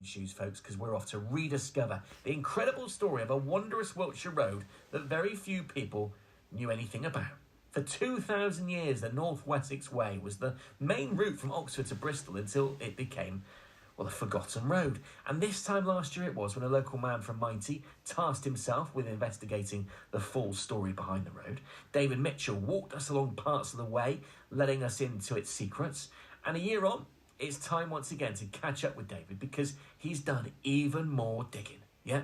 shoes, folks, because we're off to rediscover the incredible story of a wondrous Wiltshire road that very few people knew anything about. For 2,000 years, the North Wessex Way was the main route from Oxford to Bristol until it became, well, a forgotten road. And this time last year it was when a local man from Mighty tasked himself with investigating the full story behind the road. David Mitchell walked us along parts of the way, letting us into its secrets. And a year on, it's time once again to catch up with David because he's done even more digging. Yeah,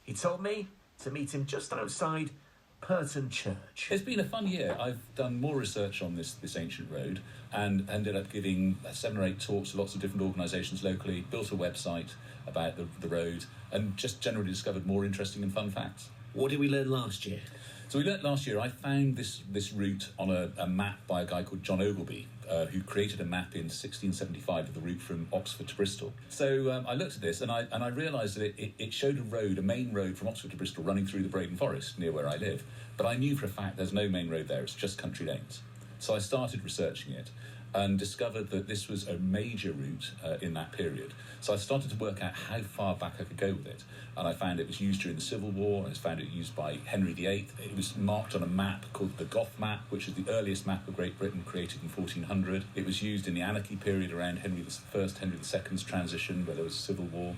he told me to meet him just outside Prater Church. It's been a fun year. I've done more research on this ancient road and ended up giving 7 or 8 talks to lots of different organisations locally, built a website about the road, and just generally discovered more interesting and fun facts. What did we learn last year? So we learnt last year, I found this route on a map by a guy called John Ogilby, who created a map in 1675 of the route from Oxford to Bristol. So I looked at this and I realised that it showed a main road from Oxford to Bristol running through the Braden Forest near where I live. But I knew for a fact there's no main road there, it's just country lanes. So I started researching it and discovered that this was a major route in that period. So I started to work out how far back I could go with it. And I found it was used during the Civil War, and I found it used by Henry VIII. It was marked on a map called the Goth Map, which is the earliest map of Great Britain, created in 1400. It was used in the anarchy period around Henry I, Henry II's transition, where there was a civil war.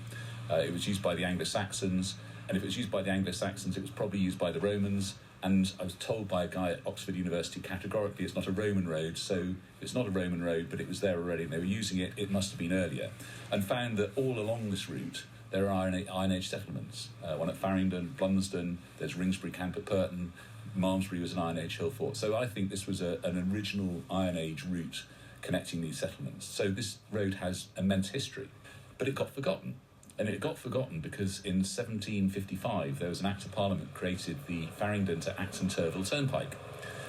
It was used by the Anglo-Saxons, and if it was used by the Anglo-Saxons, it was probably used by the Romans. And I was told by a guy at Oxford University categorically it's not a Roman road, so it's not a Roman road, but it was there already and they were using it, it must have been earlier. And found that all along this route there are Iron Age settlements. One at Farringdon, Blunsdon, there's Ringsbury Camp at Purton, Malmesbury was an Iron Age hill fort. So I think this was an original Iron Age route connecting these settlements. So this road has immense history, but it got forgotten. And it got forgotten because in 1755 there was an Act of Parliament created the Farringdon to Acton Turville Turnpike,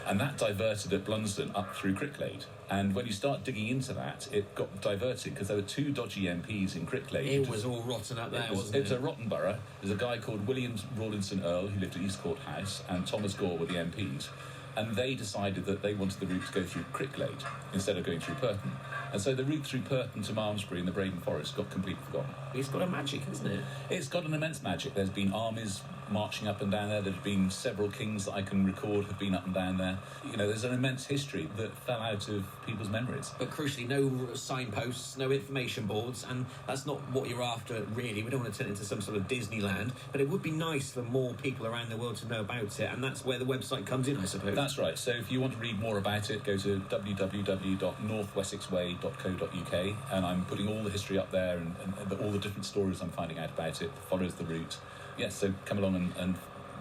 and that diverted at Blunsdon up through Cricklade. And when you start digging into that, it got diverted because there were 2 dodgy MPs in Cricklade. It was all rotten up there, wasn't it? It was a rotten borough. There's a guy called William Rawlinson Earl who lived at East Court House, and Thomas Gore were the MPs. And they decided that they wanted the route to go through Cricklade instead of going through Purton. And so the route through Purton to Malmesbury in the Braden Forest got completely forgotten. It's got a magic, hasn't it? It's got an immense magic. There's been armies marching up and down there. There's been several kings that I can record have been up and down there. You know, there's an immense history that fell out of people's memories. But crucially, no signposts, no information boards, and that's not what you're after, really. We don't want to turn it into some sort of Disneyland, but it would be nice for more people around the world to know about it, and that's where the website comes in, I suppose. That's right. So if you want to read more about it, go to www.northwessexway.co.uk, and I'm putting all the history up there and all the different stories I'm finding out about it, follows the route. Yes, so come along and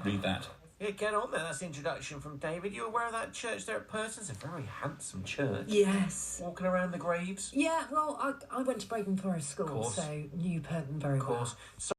read that. Yeah, get on there. That's the introduction from David. You aware of that church there at Purton? It's a very handsome church. Yes. Walking around the graves. Yeah, well, I went to Braden Forest School, so knew Purton very well. Of course.